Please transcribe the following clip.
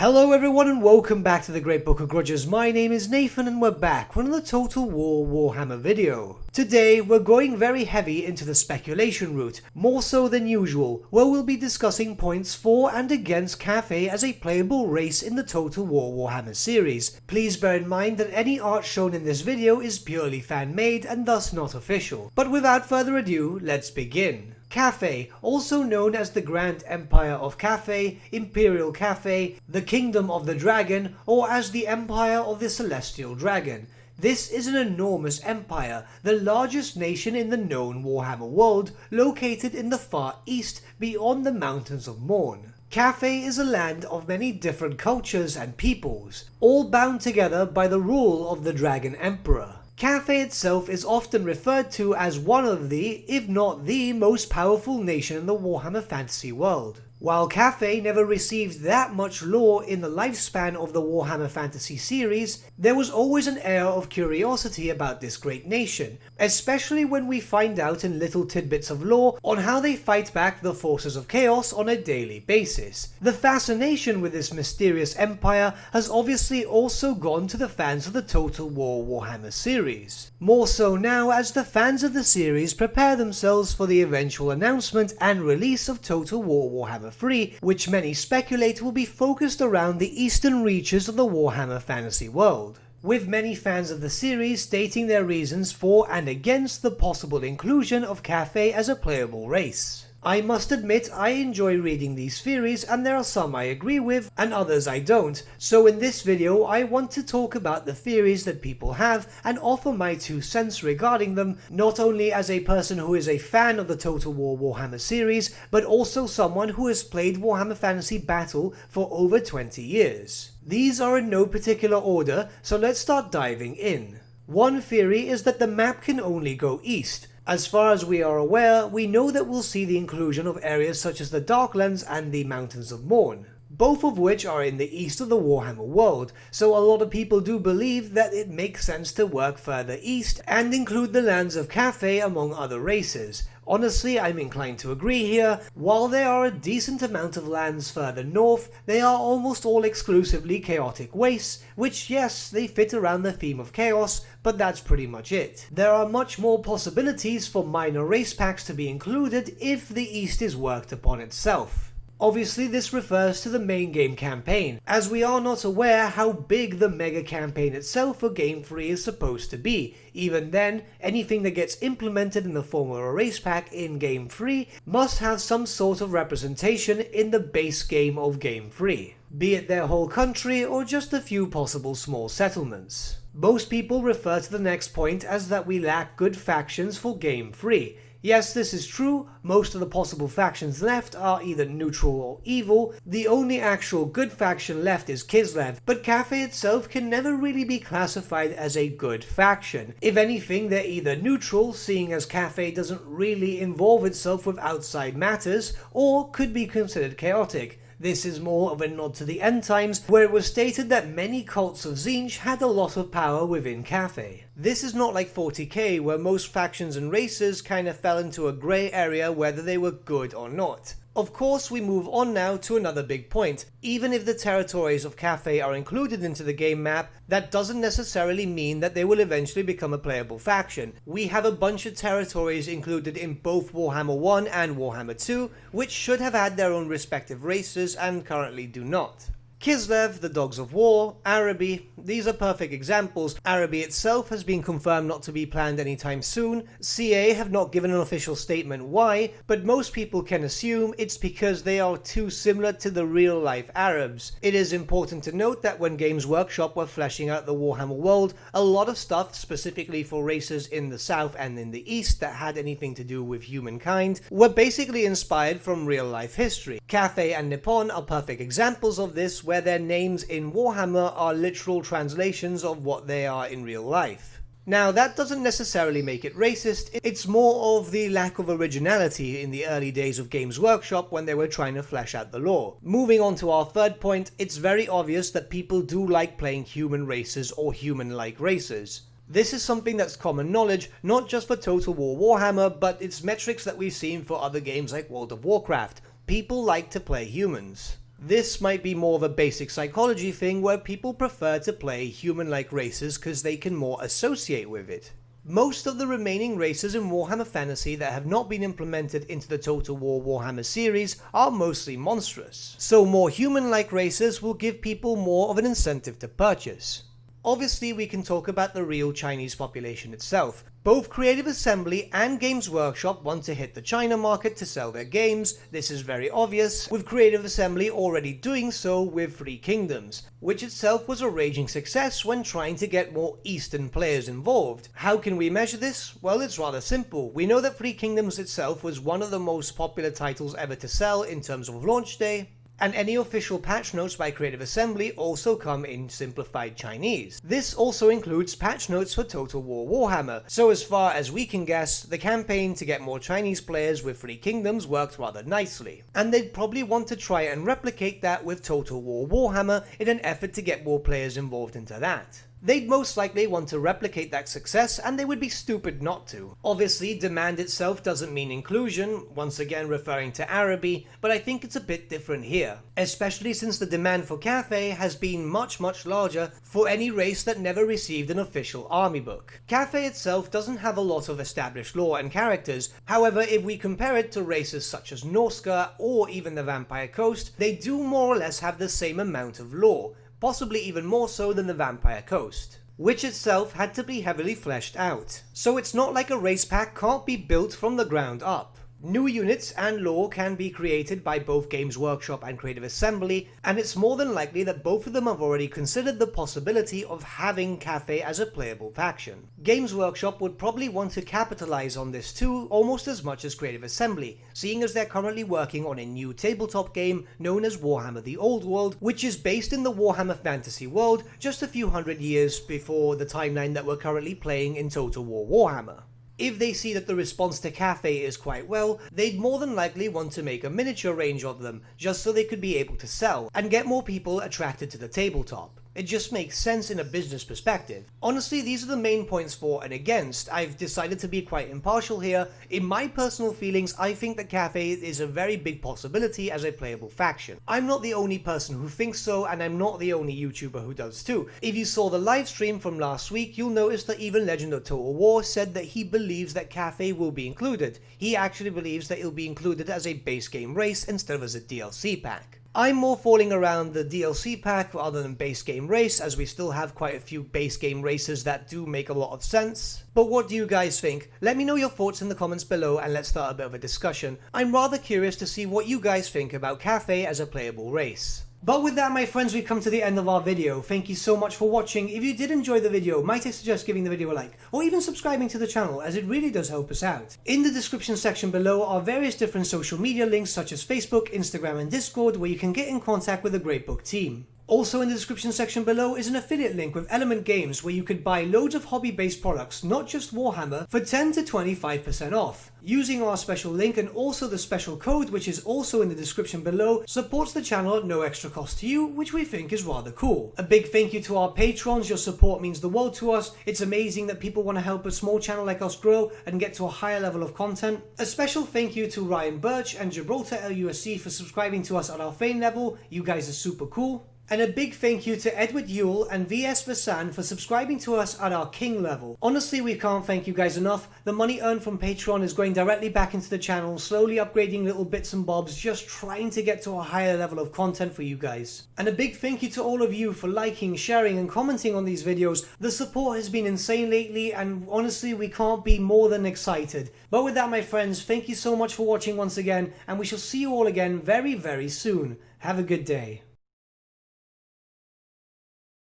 Hello everyone and welcome back to the Great Book of Grudges. My name is Nathan and we're back with another Total War Warhammer video. Today we're going very heavy into the speculation route, more so than usual, where we'll be discussing points for and against Cathay as a playable race in the Total War Warhammer series. Please bear in mind that any art shown in this video is purely fan-made and thus not official. But without further ado, let's begin. Cathay, also known as the Grand Empire of Cathay, Imperial Cathay, the Kingdom of the Dragon, or as the Empire of the Celestial Dragon. This is an enormous empire, the largest nation in the known Warhammer world, located in the far east beyond the Mountains of Morn. Cathay is a land of many different cultures and peoples, all bound together by the rule of the Dragon Emperor. Cathay itself is often referred to as one of the, if not the, most powerful nation in the Warhammer fantasy world. While Cathay never received that much lore in the lifespan of the Warhammer Fantasy series, there was always an air of curiosity about this great nation, especially when we find out in little tidbits of lore on how they fight back the forces of chaos on a daily basis. The fascination with this mysterious empire has obviously also gone to the fans of the Total War Warhammer series. More so now as the fans of the series prepare themselves for the eventual announcement and release of Total War Warhammer 3, which many speculate will be focused around the eastern reaches of the Warhammer fantasy world, with many fans of the series stating their reasons for and against the possible inclusion of Cathay as a playable race. I must admit I enjoy reading these theories, and there are some I agree with and others I don't, so in this video I want to talk about the theories that people have and offer my 2 cents regarding them, not only as a person who is a fan of the Total War Warhammer series, but also someone who has played Warhammer Fantasy Battle for over 20 years. These are in no particular order, so let's start diving in. One theory is that the map can only go east. As far as we are aware, we know that we'll see the inclusion of areas such as the Darklands and the Mountains of Morn, both of which are in the east of the Warhammer world, so a lot of people do believe that it makes sense to work further east and include the lands of Cathay among other races. Honestly, I'm inclined to agree here. While there are a decent amount of lands further north, they are almost all exclusively chaotic wastes, which yes, they fit around the theme of chaos, but that's pretty much it. There are much more possibilities for minor race packs to be included if the east is worked upon itself. Obviously this refers to the main game campaign, as we are not aware how big the mega campaign itself for Game 3 is supposed to be. Even then, anything that gets implemented in the form of a race pack in Game 3 must have some sort of representation in the base game of Game 3, be it their whole country or just a few possible small settlements. Most people refer to the next point as that we lack good factions for Game 3. Yes, this is true, most of the possible factions left are either neutral or evil. The only actual good faction left is Kislev, but Cathay itself can never really be classified as a good faction. If anything, they're either neutral, seeing as Cathay doesn't really involve itself with outside matters, or could be considered chaotic. This is more of a nod to the end times, where it was stated that many cults of Tzeentch had a lot of power within Cathay. This is not like 40k, where most factions and races kinda fell into a grey area whether they were good or not. Of course, we move on now to another big point. Even if the territories of Cathay are included into the game map, that doesn't necessarily mean that they will eventually become a playable faction. We have a bunch of territories included in both Warhammer 1 and Warhammer 2, which should have had their own respective races and currently do not. Kislev, the Dogs of War, Araby, these are perfect examples. Araby itself has been confirmed not to be planned anytime soon. CA have not given an official statement why, but most people can assume it's because they are too similar to the real life Arabs. It is important to note that when Games Workshop were fleshing out the Warhammer world, a lot of stuff specifically for races in the south and in the east that had anything to do with humankind were basically inspired from real life history. Cathay and Nippon are perfect examples of this, where their names in Warhammer are literal translations of what they are in real life. Now, that doesn't necessarily make it racist, it's more of the lack of originality in the early days of Games Workshop when they were trying to flesh out the lore. Moving on to our third point, it's very obvious that people do like playing human races or human-like races. This is something that's common knowledge, not just for Total War Warhammer, but it's metrics that we've seen for other games like World of Warcraft. People like to play humans. This might be more of a basic psychology thing where people prefer to play human-like races because they can more associate with it. Most of the remaining races in Warhammer Fantasy that have not been implemented into the Total War Warhammer series are mostly monstrous, so more human-like races will give people more of an incentive to purchase. Obviously, we can talk about the real Chinese population itself. Both Creative Assembly and Games Workshop want to hit the China market to sell their games. This is very obvious, with Creative Assembly already doing so with Three Kingdoms, which itself was a raging success when trying to get more Eastern players involved. How can we measure this? Well, it's rather simple. We know that Three Kingdoms itself was one of the most popular titles ever to sell in terms of launch day, and any official patch notes by Creative Assembly also come in simplified Chinese. This also includes patch notes for Total War Warhammer, so as far as we can guess, the campaign to get more Chinese players with Three Kingdoms worked rather nicely, and they'd probably want to try and replicate that with Total War Warhammer in an effort to get more players involved into that. They'd most likely want to replicate that success, and they would be stupid not to. Obviously, demand itself doesn't mean inclusion, once again referring to Araby, but I think it's a bit different here, especially since the demand for Cathay has been much larger for any race that never received an official army book. Cathay itself doesn't have a lot of established lore and characters, however, if we compare it to races such as Norska or even the Vampire Coast, they do more or less have the same amount of lore, possibly even more so than the Vampire Coast, which itself had to be heavily fleshed out. So it's not like a race pack can't be built from the ground up. New units and lore can be created by both Games Workshop and Creative Assembly, and it's more than likely that both of them have already considered the possibility of having Cathay as a playable faction. Games Workshop would probably want to capitalize on this too, almost as much as Creative Assembly, seeing as they're currently working on a new tabletop game known as Warhammer the Old World, which is based in the Warhammer fantasy world just a few hundred years before the timeline that we're currently playing in Total War Warhammer. If they see that the response to Cathay is quite well, they'd more than likely want to make a miniature range of them, just so they could be able to sell, and get more people attracted to the tabletop. It just makes sense in a business perspective. Honestly, these are the main points for and against. I've decided to be quite impartial here. In my personal feelings, I think that Cathay is a very big possibility as a playable faction. I'm not the only person who thinks so, and I'm not the only YouTuber who does too. If you saw the live stream from last week, you'll notice that even Legend of Total War said that he believes that Cathay will be included. He actually believes that it'll be included as a base game race instead of as a DLC pack. I'm more falling around the DLC pack rather than base game race, as we still have quite a few base game races that do make a lot of sense. But what do you guys think? Let me know your thoughts in the comments below and let's start a bit of a discussion. I'm rather curious to see what you guys think about Cathay as a playable race. But with that, my friends, we've come to the end of our video. Thank you so much for watching. If you did enjoy the video, might I suggest giving the video a like, or even subscribing to the channel, as it really does help us out. In the description section below are various different social media links such as Facebook, Instagram and Discord, where you can get in contact with the Great Book team. Also in the description section below is an affiliate link with Element Games where you could buy loads of hobby-based products, not just Warhammer, for 10 to 25% off. Using our special link and also the special code, which is also in the description below, supports the channel at no extra cost to you, which we think is rather cool. A big thank you to our patrons. Your support means the world to us. It's amazing that people want to help a small channel like us grow and get to a higher level of content. A special thank you to Ryan Bertsche and Gibraltar LUSC for subscribing to us at our Fame level. You guys are super cool. And a big thank you to Edward Yule and VSVasan for subscribing to us at our King level. Honestly, we can't thank you guys enough. The money earned from Patreon is going directly back into the channel, slowly upgrading little bits and bobs, just trying to get to a higher level of content for you guys. And a big thank you to all of you for liking, sharing and commenting on these videos. The support has been insane lately, and honestly, we can't be more than excited. But with that, my friends, thank you so much for watching once again, and we shall see you all again very, very soon. Have a good day.